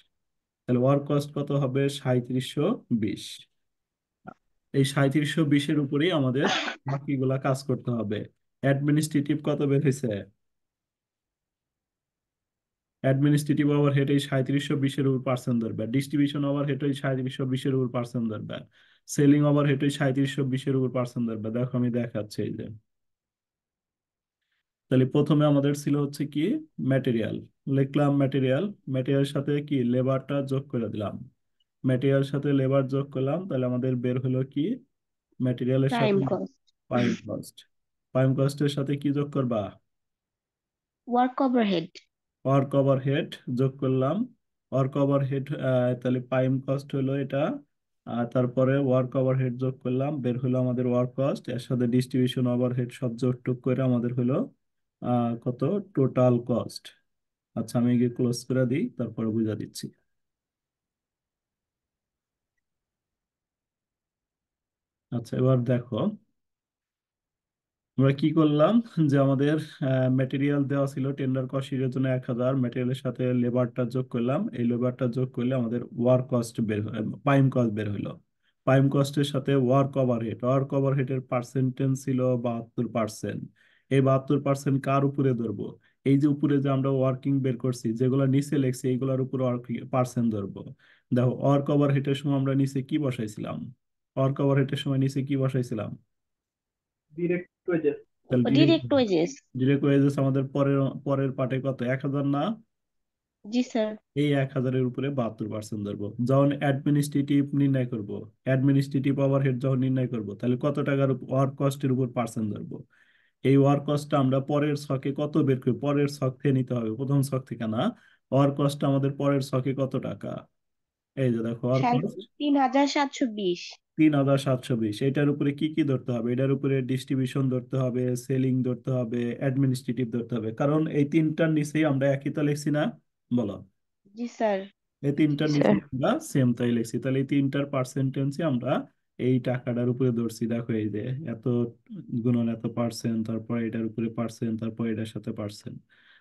তাহলে ওয়ার্ক কস্ট কত হবে? 3720। এই 3720-এর উপরেই আমাদের বাকিগুলা কাজ করতে হবে। অ্যাডমিনিস্ট্রেটিভ কত বের হয়েছে? অ্যাডমিনিস্ট্রেটিভ ওভারহেড এই 3720-এর উপর পার্সেন্ট ধরবে। ডিস্ট্রিবিউশন ওভারহেড ওই 3720-এর উপর পার্সেন্ট ধরবে। সেলিং ওভারহেড ওই 3720-এর উপর পার্সেন্ট ধরবে। দেখো আমি দেখাচ্ছি, এই যে তাহলে প্রথমে আমাদের ছিল হচ্ছে কি ম্যাটেরিয়াল, লিখলাম ম্যাটেরিয়াল, ম্যাটেরিয়ালের সাথে কি লেবারটা যোগ করে দিলাম, ম্যাটেরিয়াল সাথে লেবার যোগ করলাম, তাহলে আমাদের বের হলো কি ম্যাটেরিয়ালের প্রাইম সাথে কস্ট, প্রাইম কস্ট। প্রাইম কস্টের সাথে কি যোগ করবা? ওয়ার্ক ওভারহেড, ওয়ার্ক ওভারহেড যোগ করলাম। ওয়ার্ক ওভারহেড, তাহলে প্রাইম কস্ট হলো এটা, আর তারপরে ওয়ার্ক ওভারহেড যোগ করলাম, বের হলো আমাদের ওয়ার্ক কস্ট, এর সাথে ডিস্ট্রিবিউশন ওভারহেড সব যোগ টুক করে আমাদের হলো কত টোটাল কস্ট। আচ্ছা আমি গিয়ে ক্লোজ করে দিই, তারপরে বুঝা দিচ্ছি। আচ্ছা এবার দেখো আমরা কি করলাম, যে আমাদের ম্যাটেরিয়াল দেওয়া ছিল টেন্ডার কস্ট শিটের জন্য 1000, ম্যাটেরিয়ালের সাথে লেবারটা যোগ করলাম, এই লেবারটা যোগ করলে আমাদের ওয়ার্ক কস্ট বের প্রাইম কস্ট বের হলো। প্রাইম কস্টের সাথে ওয়ার্ক ওভারহেডের পার্সেন্টেজ ছিল 72%। এই 72% কার উপরে ধরবো? এই যে উপরে যে আমরা ওয়ার্কিং বের করছি, যেগুলো নিচে লেখছি এইগুলোর উপর পার্সেন্ট ধরবো। দেখো ওয়ার্ক ওভারহেডের সময় আমরা নিচে কি বসাইছিলাম? ওয়ার্ক ওভারহেডের সময় নিচে কি বসাইছিলাম? Direct wages. তাহলে ডিরেক্ট ওয়েজেস। ডিরেক্ট ওয়েজেস আমাদের পরের পরের পার্টে কত, 1000 না? জি স্যার। এই 1000-এর উপরে 72% ধরবো। যখন অ্যাডমিনিস্ট্রেটিভ নির্ণয় করব, অ্যাডমিনিস্ট্রেটিভ ওভারহেড যখন নির্ণয় করব, তাহলে কত টাকার ওয়ার্ক কস্টের উপর পার্সেন্ট ধরবো? এই ওয়ার্ক কস্টটা আমরা পরের ছকে কত বের করি? পরের ছক থেকে নিতে হবে, প্রথম ছক থেকে না। ওয়ার্ক কস্টটা আমাদের পরের ছকে কত টাকা? এই যে দেখো ওয়ার্ক কস্ট 3720। 3720। এটার উপরে কি কি ধরতে হবে? এটার উপরে ডিস্ট্রিবিউশন ধরতে হবে, সেলিং ধরতে হবে, অ্যাডমিনিস্ট্রেটিভ ধরতে হবে, কারণ এই তিনটার নিচেই আমরা একই তো লিখছি না? বলো। জি স্যার। এই তিনটার নিচে স্যার আমরা সেম তাই লিখছি, তাহলে এই তিনটার পার্সেন্টেজে আমরা এই টাকাটার উপরে ধরছি। দেখো এই যে এত গুণন এত পার্সেন্ট, তারপর এটার উপরে পার্সেন্ট, তারপর এটার সাথে পার্সেন্ট,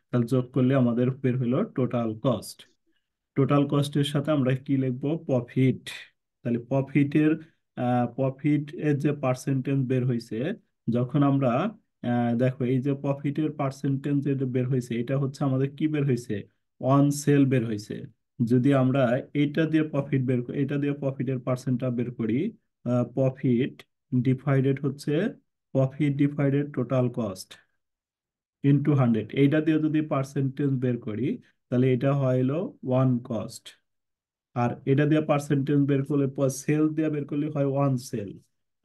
তাহলে যোগ করলে আমাদের বের হলো টোটাল কস্ট। টোটাল কস্টের সাথে আমরা কি লিখবো? প্রফিট। তাহলে প্রফিট এর যে পার্সেন্টেজ বের হয়েছে, যখন আমরা দেখো এই যে প্রফিটের পার্সেন্টেজ যেটা বের হয়েছে, এটা হচ্ছে আমাদের কি বের হয়েছে? অন সেল বের হয়েছে। যদি আমরা এটা দিয়ে প্রফিটের পার্সেন্টটা বের করি, প্রফিট ডিভাইডেড হচ্ছে profit divided total cost into 100, এইটা দিয়ে যদি পার্সেন্টেজ বের করি, তাহলে এটা হয় হলো ওয়ান কস্ট। আর এটা দিয়ে পার্সেন্টেজ বের করলে, সেল দিয়ে বের করলে হয় ওয়ান সেল।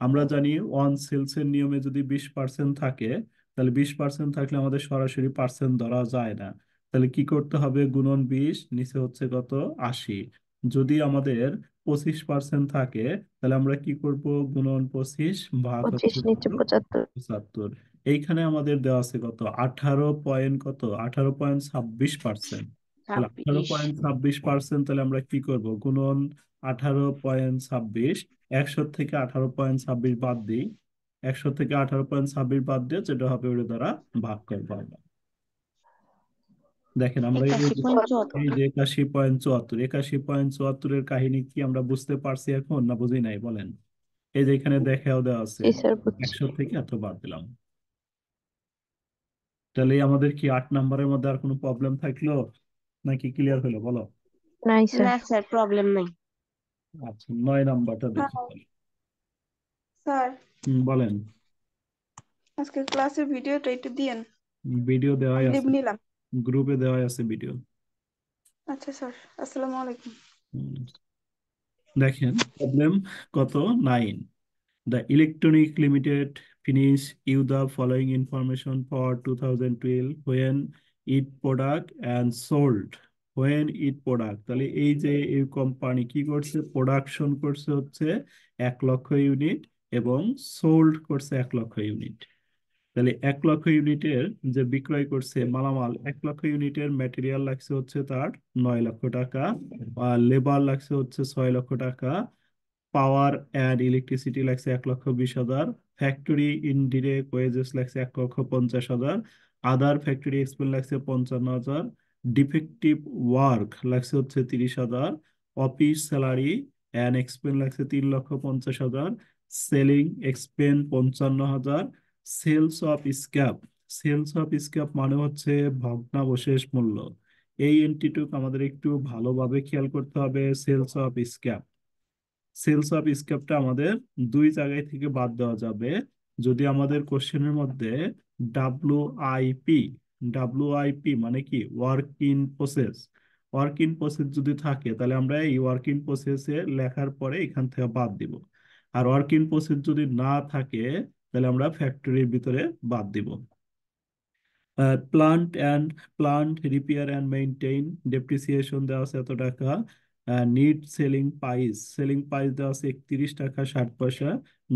আমরা জানি ওয়ান সেলস এর নিয়মে যদি 20% থাকে, তাহলে 20% থাকলে আমাদের সরাসরি পার্সেন্ট ধরা যায় না। তাহলে কি করতে হবে? গুণন 20, নিচে হচ্ছে কত 80। যদি আমাদের 25% থাকে, তাহলে আমরা কি করব? গুণন 25 ভাগ 25 হচ্ছে নিচে 75। 75। এইখানে আমাদের দেওয়া আছে কত 18 পয়েন্ট, কত 18.26%। তাহলে 26। 18.26%, তাহলে আমরা কি করব? গুণন 18.26, 100 থেকে 18.26 বাদ দিই, 100 থেকে 18.26 বাদ দিয়ে যেটা হবে ওটা দ্বারা ভাগ করবো আমরা। দেখেন আমরা এই যে 81.74। এই যে 81.74, 81.74-এর কাহিনী কি আমরা বুঝতে পারছি এখন, না বুঝি নাই বলেন? এই যে এখানে দেখাও দেওয়া আছে, জি স্যার বুঝছি। 100 থেকে এত বাদ দিলাম। তাহলে আমাদের কি 8 নাম্বারের মধ্যে আর কোনো প্রবলেম থাকলো, নাকি ক্লিয়ার হলো বলো? নাই স্যার। না স্যার, প্রবলেম নাই। আচ্ছা 9 নাম্বারটা দেখি হ্যাঁ তাহলে। স্যার, বলেন। আজকে ক্লাসের ভিডিওটা একটু দিয়েন, ভিডিও দেওয়াই লিভ আছে, নিলাম। গ্রুপে দেওয়াই আছে ভিডিও। আচ্ছা স্যার, আসসালামু আলাইকুম। দেখেন প্রবলেম কত 9। The Electronic Limited finish you the following information for 2012 when it product and sold. When it product, তাহলে এই যে এই কোম্পানি কি করছে? প্রোডাকশন করছে হচ্ছে 1,00,000 ইউনিট এবং সোল্ড করছে 1,00,000 ইউনিট। তাহলে 1,00,000 ইউনিটের যে বিক্রয় করছে মালামাল, 1,00,000 ইউনিটের ম্যাটেরিয়াল লাগছে হচ্ছে তার 9 লক্ষ টাকা, আর লেবার লাগছে হচ্ছে 6 লক্ষ টাকা, পাওয়ার অ্যান্ড ইলেকট্রিসিটি লাগছে 1,20,000, ফ্যাক্টরি ইনডিরেক্ট ওয়েজেস লাগছে 1,50,000, আদার ফ্যাক্টরি এক্সপেন্স লাগছে 55,000, ডিফেক্টিভ ওয়ার্ক লাগছে হচ্ছে 30,000, অফিস স্যালারি অ্যান্ড এক্সপেন্স লাগছে 3,50,000, selling expense 55,000, sales of scrap মানে হচ্ছে ভগ্নাবশেষ মূল্য। এই এন্টিটুক আমাদের একটু ভালোভাবে খেয়াল করতে হবে। সেলস অফ স্ক্র্যাপটা আমাদের দুই জায়গায় থেকে বাদ দেওয়া যাবে। যদি আমাদের কোশ্চেনের মধ্যে WIP, WIP মানে কি work in process. Work in process যদি থাকে তাহলে আমরা এই ওয়ার্ক ইন প্রসেসে লেখার পরে এখান থেকে বাদ দিব। আর ওয়ার্ক ইন প্রসেস যদি না থাকে তাহলে আমরা ফ্যাক্টরির ভিতরে বাদ দিব। Plant repair and maintain depreciation দেওয়া আছে এত টাকা। নিট সেলিং প্রাইস দেওয়া আছে 31 টাকা 60 পয়সা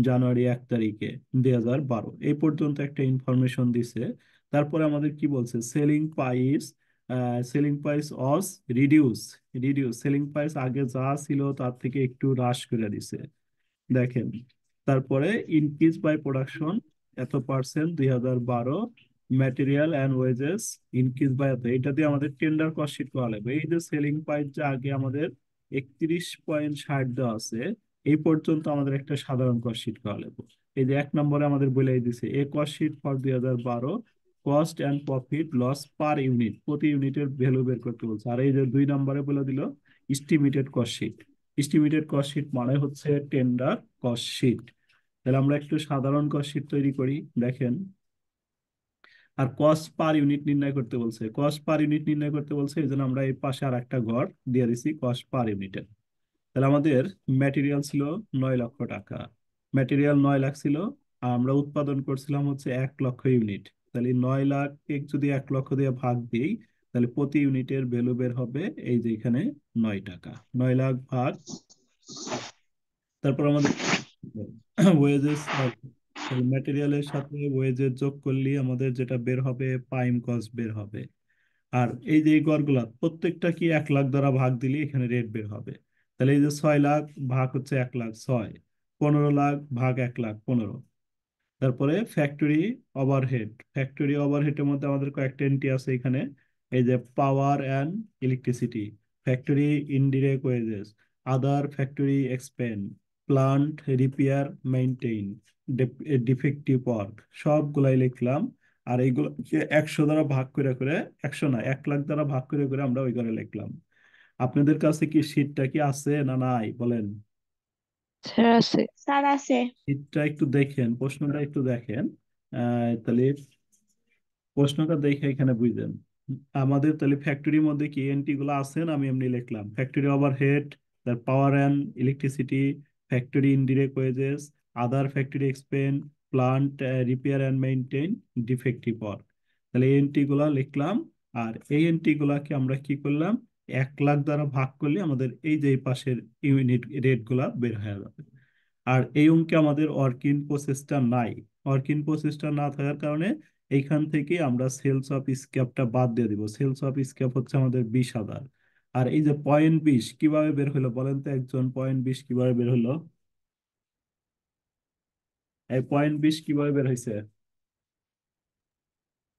জানুয়ারি 1 তারিখে 2012। এই পর্যন্ত একটা ইনফরমেশন দিছে। তারপরে আমাদের কি বলছে, সেলিং প্রাইস অস রিডিউস। সেলিং প্রাইস আগে যা ছিল তার থেকে একটু হ্রাস করে দিছে, দেখেন। তারপরে ইনক্রিজ বাই প্রোডাকশন এত percent 2012। Material and wages increase by এত, এটা দিয়ে আমাদের টেন্ডার কস্ট শিট করা লাগবে। এই যে সেলিং প্রাইস যে আগে আমাদের 31.60 দেওয়া আছে, এই পর্যন্ত আমাদের একটা সাধারণ কস্ট শিট করা লাগবে। এই যে 1 নম্বরে আমাদের বলে দিছে a cost sheet for 2012, cost and profit loss per unit, প্রতি ইউনিটের ভ্যালু বের করতে বলছে। আর এই যে 2 নম্বরে বলে দিল estimated cost sheet. Estimated cost sheet মানে হচ্ছে টেন্ডার কস্ট শিট। তাহলে আমরা একটু সাধারণ কস্ট শিট তৈরি করি, দেখেন। আর কস্ট পার ইউনিট নির্ণয় করতে বলছে, এই জন্য আমরা এই পাশে আর একটা ঘর দিয়ে দিছি কস্ট পার ইউনিটের। তাহলে আমাদের ম্যাটেরিয়াল ছিল 9 লক্ষ টাকা, ম্যাটেরিয়াল 9 লাখ ছিল, আর আমরা উৎপাদন করছিলাম হচ্ছে 1 লক্ষ ইউনিট। তাহলে 9 লাখকে যদি 1 লক্ষ দিয়ে ভাগ দিই তাহলে প্রতি ইউনিটের ভ্যালু বের হবে এই যে এখানে 9 টাকা। 9 লাখ ভাগ, তারপর আমাদের ওয়েজেস, ম্যাটেরিয়ালের সাথে ওয়েজেস যোগ করলে আমাদের যেটা বের হবে প্রাইম কস্ট বের হবে। আর এই যে এই গড়গুলা প্রত্যেকটা কি 1 লাখ দ্বারা ভাগ দিলে এখানে রেট বের হবে। তাহলে এই যে 6 লাখ ভাগ হচ্ছে 1 লাখ 6, 15 লাখ ভাগ 1 লাখ 15। তারপরে ফ্যাক্টরি ওভারহেডের মধ্যে আমাদের কয়েকটা এন্ট্রি আছে এখানে। এই যে power and electricity, factory indirect wages, other factory expense, plant repair maintain, defective work, সবগুলাই লিখলাম। আর এইগুলোকে 100 দ্বারা ভাগ করে করে, 100 না 1 লাখ দ্বারা ভাগ করে করে আমরা ওই ঘরে লিখলাম। আপনাদের কাছে কি শীটটা কি আছে না নাই বলেন? স্যার আছে। স্যার আছে। শীটটা একটু দেখেন, প্রশ্নটা একটু দেখেন। তাহলে প্রশ্নটা দেখে এখানে বুঝলেন। আমাদের তাহলে ফ্যাক্টরির মধ্যে কি এন্ট্রি গুলো আছেন, আমি এমনি লিখলাম ফ্যাক্টরি ওভারহেড, তার power and electricity, factory indirect wages, other factory expense, plant repair and maintain, defective work. তাহলে এই এন্ট্রি গুলা লিখলাম। আর এই এন্ট্রি গুলাকে আমরা কি করলাম, 1 লাখ দ্বারা ভাগ করলে আমাদের এই যে এই পাশের ইউনিট রেট গুলা বের হয়ে যাবে। আর এই অঙ্কে আমাদের ওয়ার্কিং প্রসেসটা নাই। ওয়ার্কিং প্রসেসটা না থাকার কারণে এইখান থেকে আমরা সেলস অফ স্ক্র্যাপটা বাদ দিয়ে দিব। সেলস অফ স্ক্র্যাপ হচ্ছে আমাদের 20,000। আর এই যে .20 কিভাবে বের হলো বলেন তো একজন, .20 কিভাবে বের হলো? এই .20 কিভাবে বের হয়েছে?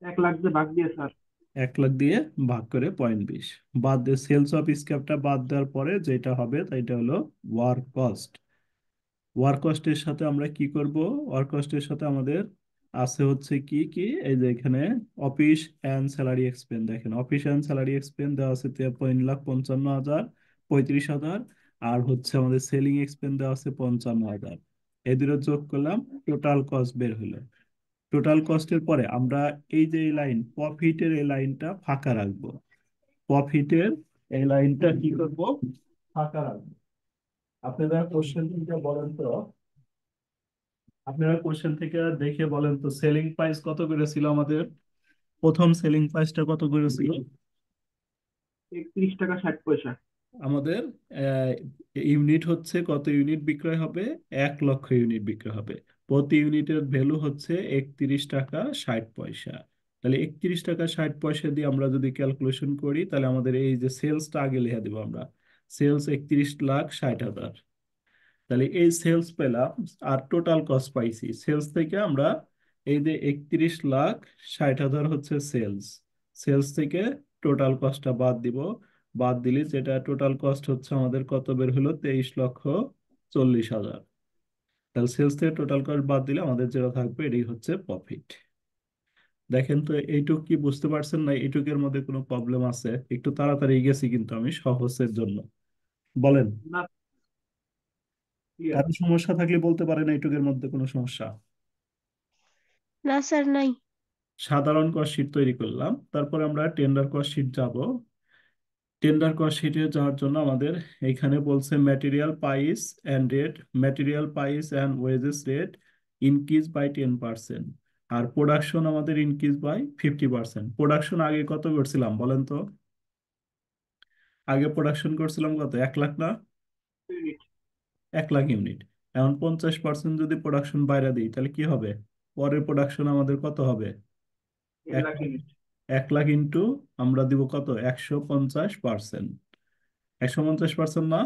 1 লাখ দিয়ে ভাগ দিয়ে স্যার। 1 লাখ দিয়ে ভাগ করে .20 বাদ দিয়ে সেলস অফ স্ক্র্যাপটা বাদ দেওয়ার পরে যেটা হবে এটা হলো ওয়ার্ক কস্ট। ওয়ার্ক কস্টের সাথে আমরা কি করব, ওয়ার্ক কস্টের সাথে আমাদের আছে হচ্ছে কি কি, এই যে এখানে অফিস অ্যান্ড স্যালারি এক্সপেন্স, দেখেন অফিস অ্যান্ড স্যালারি এক্সপেন্স দেওয়া আছে 3,55,000 35,000। আর হচ্ছে আমাদের সেলিং এক্সপেন্স দেওয়া আছে 55,000। এই দুটো যোগ করলাম, টোটাল কস্ট বের হলো। টোটাল কস্টের পরে আমরা এই যে এই লাইন প্রফিটের এই লাইনটা ফাঁকা রাখবো, প্রফিটের এই লাইনটা কি করবো, ফাঁকা রাখবো। আপনারা কোশ্চেন থেকে বলেন তো, আপনারা কোশ্চেন থেকে দেখে বলেন তো সেলিং প্রাইস কত করে ছিল আমাদের, প্রথম সেলিং প্রাইসটা কত করে ছিল 31 টাকা 60 পয়সা। আমাদের? ইউনিট হচ্ছে কত ইউনিট বিক্রয় হবে, 1 লক্ষ ইউনিট বিক্রয় হবে। প্রতি ইউনিটের ভ্যালু হচ্ছে 31 টাকা 60 পয়সা। তাহলে 31 টাকা 60 পয়সা দিয়ে আমরা যদি ক্যালকুলেশন করি তাহলে আমাদের এই যে সেলসটা আগে লিখে দেবো আমরা, সেলস 31,60,000। তাহলে এই সেলস পেলাম। আর টোটাল কস্ট পাইছি সেলস থেকে আমরা, এই যে 31,60,000 হচ্ছে সেলস, সেলস থেকে টোটাল কস্টটা বাদ দিব। বাদ দিলে যেটা টোটাল কস্ট হচ্ছে আমাদের কত বের হলো, 23,40,000। তাহলে সেলস থেকে টোটাল কস্ট বাদ দিলে আমাদের যেটা থাকবে এটাই হচ্ছে প্রফিট। দেখেন তো এইটুক কি বুঝতে পারছেন না, এইটুকের মধ্যে কোনো প্রবলেম আছে? একটু তাড়াতাড়ি গেছি কিন্তু আমি সহজের জন্য, বলেন। না clear। কারো সমস্যা থাকলে বলতে পারেন এইটুকের মধ্যে কোনো সমস্যা। না স্যার নাই। সাধারণ কস্ট শিট তৈরি করলাম, তারপরে আমরা টেন্ডার কস্ট শিট যাব। টেন্ডার কস্ট শিটে যাওয়ার জন্য আমাদের এইখানে বলছে material price and rate, material price and wages rate increase by 10%, আর প্রোডাকশন আমাদের ইনক্রিজ বাই 50%। প্রোডাকশন আগে কত করছিলাম বলেন তো? আগে প্রোডাকশন করছিলাম কত, 1 লাখ না? Unit 1 lakh unit. এখন 50% যদি প্রোডাকশন বাইরে দিই তাহলে কি হবে? পরের প্রোডাকশন আমাদের কত হবে? 1 এক লাখ লাখ ইউনিট। 1 লাখ ইন্টু আমরা দিব কত, 150%। 150% না?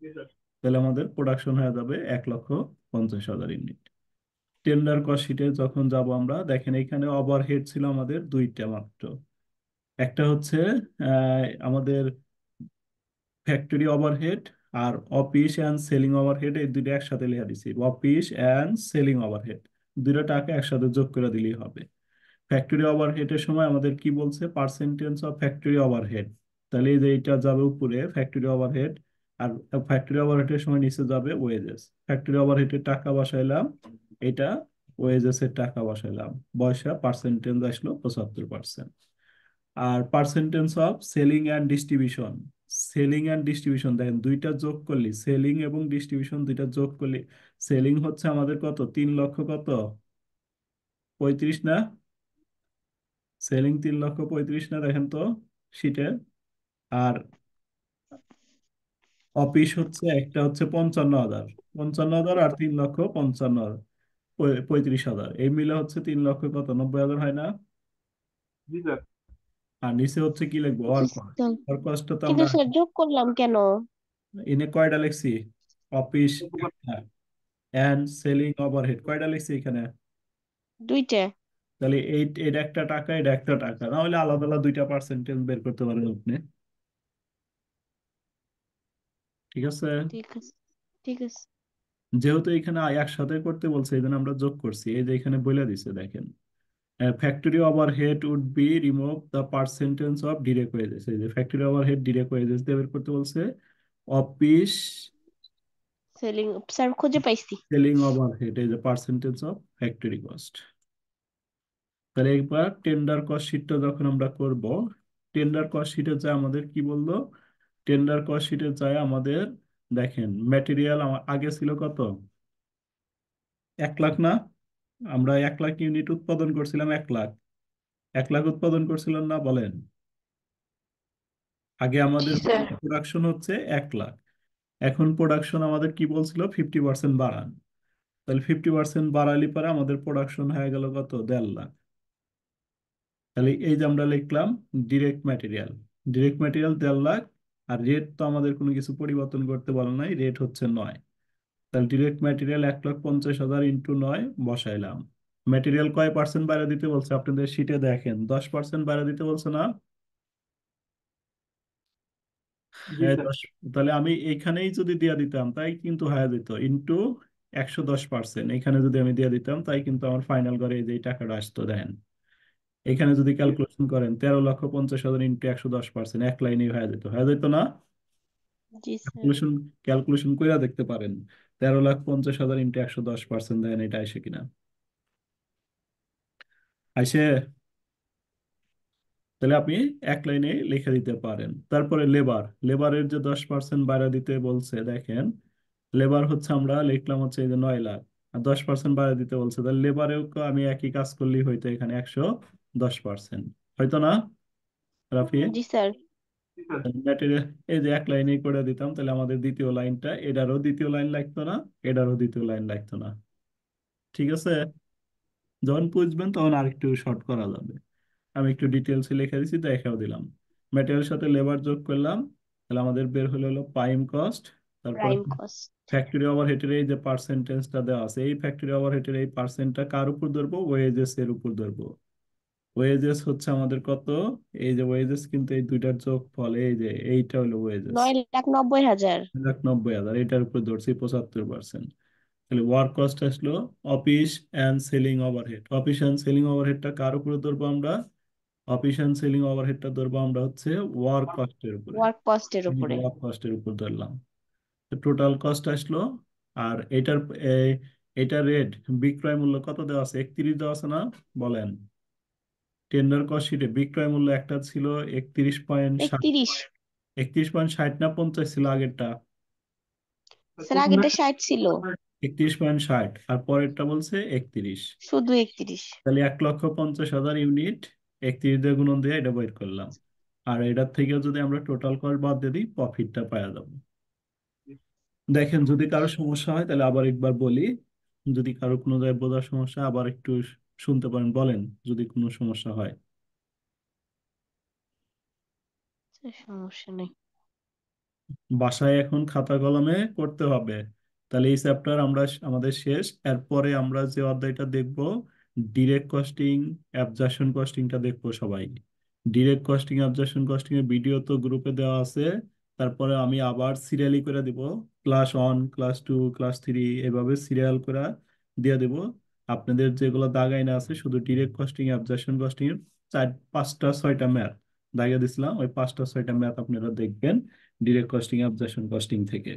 জি স্যার। তাহলে আমাদের প্রোডাকশন হয়ে যাবে 1,50,000 ইউনিট। টেন্ডার কস্ট শিটে যখন যাব আমরা, দেখেন এখানে ওভারহেড ছিল আমাদের দুইটা মাত্র। একটা হচ্ছে আমাদের ফ্যাক্টরি ওভারহেড, আর অফিস অ্যান্ড সেলিং ওভারহেড, এই দুইটা একসাথে লিখে দিছি। অফিস অ্যান্ড সেলিং ওভারহেড দুইটা টাকা একসাথে যোগ করে দিলেই হবে। ফ্যাক্টরি ওভারহেডের সময় আমাদের কি বলছে, পার্সেন্টেজ অফ ফ্যাক্টরি ওভারহেড। তাহলে এই যে এটা যাবে উপরে ফ্যাক্টরি ওভারহেড, আর ফ্যাক্টরি ওভারহেডের সময় নিচে যাবে ওয়েজেস। ফ্যাক্টরি ওভারহেডের টাকা বসাইলাম, এটা ওয়েজেস এর টাকা বসাইলাম, বয়সা পার্সেন্টেজ আসলো 75%। আর percentage of selling and distribution, selling and distribution দেখেন দুইটা যোগ করলি, সেলিং এবং ডিস্ট্রিবিউশন দুইটা যোগ করলি, সেলিং হচ্ছে আমাদের কত, 3 লক্ষ কত, 35 না? সেলিং 3,35,000 না, দেখেন তো শীটে। আর অফিস হচ্ছে একটা হচ্ছে 55,000, 55,000 আর 3,55,000, 35,000, এই মিলে হচ্ছে 3 লক্ষ কত, 90,000 হয় না? জি স্যার। আর নিচে হচ্ছে কি লিখবো, জি ওয়ার্ক কস্ট। স্যার, ওয়ার্ক কস্টটা তো কিন্তু আমরা স্যার যোগ করলাম কেন? এনে কয়টা লিখছি, অফিস এন্ড সেলিং ওভারহেড কয়টা লিখছি এখানে? দুইটা। তাহলে এটা একটা টাকা, এটা একটা টাকা, না হলে আলাদা আলাদা দুইটা পার্সেন্টেজ বের করতে পারেন আপনি। ঠিক আছে? ঠিক আছে, ঠিক আছে। যেহেতু এখানে একসাথে করতে বলছে এই জন্য আমরা যোগ করছি, এই যে এখানে বলে দিছে দেখেন, factory overhead would be remove the percentage of direct wages. এই যে ফ্যাক্টরি ওভারহেড ডিরেক্ট ওয়েজেস দিয়ে বের করতে বলছে। অফিস সেলিং স্যার খুঁজে পাইছি। সেলিং ওভারহেড, এই যে পার্সেন্টেজ অফ ফ্যাক্টরি কস্ট। তাহলে একবার টেন্ডার কস্ট শিটটা যখন আমরা করব, টেন্ডার কস্ট শিটে যায় আমাদের কি বললো, টেন্ডার কস্ট শিটে যায় আমাদের, দেখেন ম্যাটেরিয়াল আগে ছিল কত, 1 লাখ না? আমরা 1 লাখ ইউনিট উৎপাদন করছিলাম, 1 লাখ, 1 লাখ উৎপাদন করছিলাম না বলেন? আগে জি আমাদের স্যার। প্রোডাকশন হচ্ছে 1 লাখ, এখন প্রোডাকশন আমাদের কি বলছিল 50% বাড়ান। তাহলে 50% বাড়ালি পরে আমাদের প্রোডাকশন হয়ে গেল কত, 1.5 লাখ। তাহলে এই যে আমরা লিখলাম direct material, direct material 1.5 lakh. আর রেট তো আমাদের কোনো কিছু পরিবর্তন করতে বলা নাই, রেট হচ্ছে 9। তাহলে ডিরেক্ট ম্যাটেরিয়াল 1,50,000 ইন্টু 9 বসাইলাম। ম্যাটেরিয়াল কয় পার্সেন্ট বাড়া দিতে বলছে আপনাদের শিটে, দেখেন 10% বাড়া দিতে বলছে না? জি হ্যাঁ স্যার। 10। তাহলে আমি এইখানেই যদি দিয়ে দিতাম তাই কিন্তু হয়ে যেত ইন্টু 110%, এখানে যদি আমি দিয়ে দিতাম তাই কিন্তু আমার ফাইনাল করে এই যে এই টাকাটা আসতো। দেখেন এখানে যদি জি ক্যালকুলেশন করেন 13,50,000 ইন্টু 110%, এক লাইনেই হয়ে যেত না? জি স্যার। ক্যালকুলেশন ক্যালকুলেশন করে দেখতে পারেন, 13,50,000 ইন্টু 110%, দেখেন এটা আসে কিনা। আইসে? তাহলে আপনি এক লাইনে লিখে দিতে পারেন। তারপরে লেবার, লেবারের যে 10% বাড়া দিতে বলছে দেখেন, লেবার হচ্ছে আমরা লিখলাম হচ্ছে এই যে 9 লাখ, আর 10% বাড়া দিতে বলছে, তাহলে লেবারেও আমি একই কাজ করলেই হয়তো, এখানে 110%, হয়তো না রাফি? জি স্যার। জি স্যার। ম্যাটেরিয়াল এই যে এক লাইনেই করে দিতাম, তাহলে আমাদের দ্বিতীয় লাইনটা, এটারও দ্বিতীয় লাইন লাগতো না, এটারও দ্বিতীয় লাইন লাগতো না। ঠিক আছে? যখন বুঝবেন তখন আরেকটু শর্ট করা যাবে। আমি একটু ডিটেলসে লিখে দিচ্ছি, দেখাও দিলাম। ম্যাটেরিয়ালের সাথে লেবার যোগ করলাম, তাহলে আমাদের বের হলো প্রাইম কস্ট। তারপর প্রাইম কস্ট। ফ্যাক্টরি ওভারহেডের এই যে পার্সেন্টেজটা দেওয়া আছে, এই ফ্যাক্টরি ওভারহেডের এই পার্সেন্টটা কার উপর ধরবো, ওয়েজেস এর উপর ধরবো। ওয়েজেস হচ্ছে আমাদের কত, এই যে ওয়েজেস কিন্তু এই দুইটার যোগ ফল, এই যে এইটা হলো ওয়েজেস, 9,90,000। 1,90,000, এটার উপর ধরছি 75%। তাহলে ওয়ার্ক কস্ট আসলো office and selling overhead. Office and selling ওভারহেডটা কার উপরে ধরবো আমরা, অফিস অ্যান্ড সেলিং ওভারহেডটা ধরবো আমরা হচ্ছে ওয়ার্ক কস্টের উপরে, ওয়ার্ক কস্টের উপরে। ওয়ার্ক কস্টের উপর ধরলাম। টোটাল কস্ট আসলো। আর এটার এটার রেট, বিক্রয় মূল্য কত দেওয়া আছে, 31 দেওয়া আছে না? বলেন। টেন্ডার কস্ট শিটে বিক্রয় মূল্য একটা ছিল 31.60, 31। 31.60 না 50 ছিল আগেরটা? স্যার আগেরটা 60 ছিল, 31.60 আর পরেরটা বলছে 31। শুধু 31। তাহলে 1,50,000 ইউনিট 31 দিয়ে গুণন দিয়ে এটা বের করলাম। আর এটার থেকে যদি আমরা টোটাল কস্ট বাদ দিয়ে দিই, প্রফিটটা পাওয়া যাবে। দেখেন, যদি কারো সমস্যা হয় তাহলে আবার একবার বলি, যদি কারো কোনো জায়গায় বোঝার সমস্যা আবার একটু শুনতে পারেন, বলেন যদি কোনো সমস্যা হয়। সমস্যা নেই। বাসায় এখন খাতা কলমে করতে হবে। তাহলে এই চ্যাপ্টার আমরা আমাদের শেষ। এরপরে আমরা যে অধ্যায়টা দেখব, ডিরেক্ট কস্টিং, অ্যাবজর্পশন কস্টিংটা দেখবো সবাই। ডিরেক্ট কস্টিং, অ্যাবজর্পশন কস্টিং এর ভিডিও তো গ্রুপে দেওয়া আছে। তারপরে আমি আবার সিরিয়ালি করে দিব, ক্লাস 1, ক্লাস 2, ক্লাস 3 এভাবে সিরিয়াল করে দিয়ে দেব। আপনাদের যেগুলো দাগাইনা আছে শুধু ডিরেক্ট কস্টিং, অ্যাবজর্পশন কস্টিং এর 4, 5টা, 6টা ম্যাথ দাগিয়ে দিছিলাম, ওই 5টা 6টা ম্যাথ আপনারা দেখবেন ডিরেক্ট কস্টিং, অ্যাবজর্পশন কস্টিং থেকে।